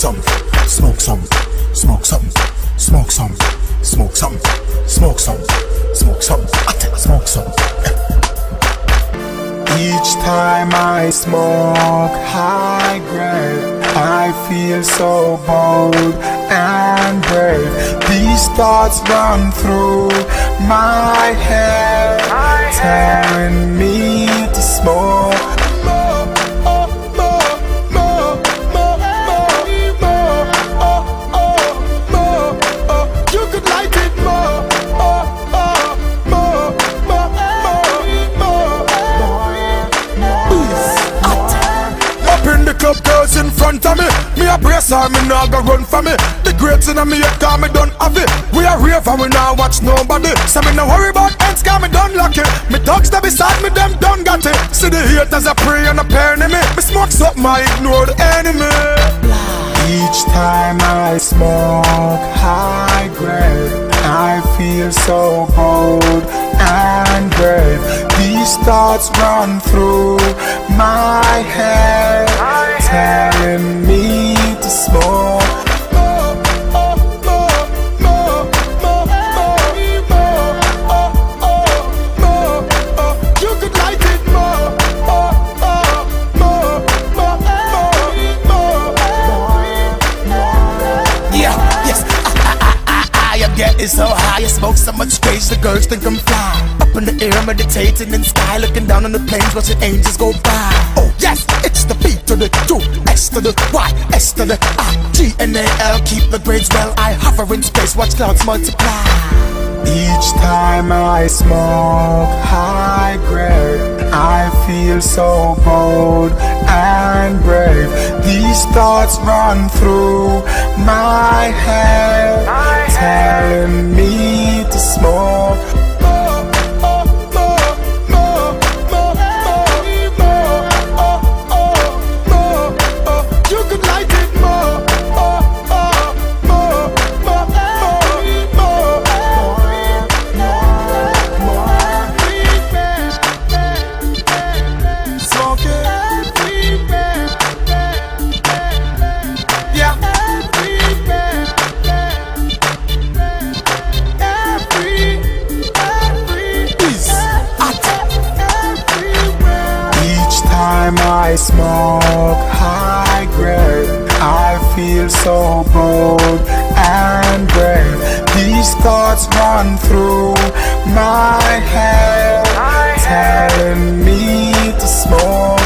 some, smoke some, smoke some, smoke some, smoke some, smoke some, smoke some, smoke some. Each time I smoke high grade, I feel so bold and brave. These thoughts run through my head, telling me to smoke. Club girls in front of me, me a brace her, me nah go run for me. The greats in me head, cause me done have it. We are rave and we nah watch nobody. So me no worry about ends, cause me done lucky. Me thugs that beside me, them done got it. See the haters a pray and a penny me. Me smoke something, I ignore the enemy. Each time I smoke high grade, I feel so bold and brave. These thoughts run through my head, telling me to smoke. You could like it more. Yeah, yes, I am getting so high. I smoke so much space, the girls think I'm fly. Up in the air, meditating in the sky, looking down on the plains, watching angels go by. Oh yes, it's the B to the U, S to the Y, S to the I, G and A L, keep the grades well. I hover in space, watch clouds multiply. Each time I smoke high grade, I feel so bold and brave. These thoughts run through my head, telling me to smoke. I smoke high grade, I feel so bold and brave. These thoughts run through my head, telling me to smoke.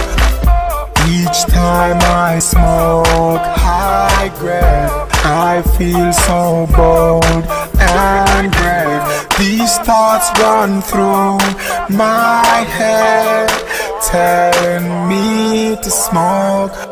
Each time I smoke high grade, I feel so bold and brave. These thoughts run through my head, telling me to smoke.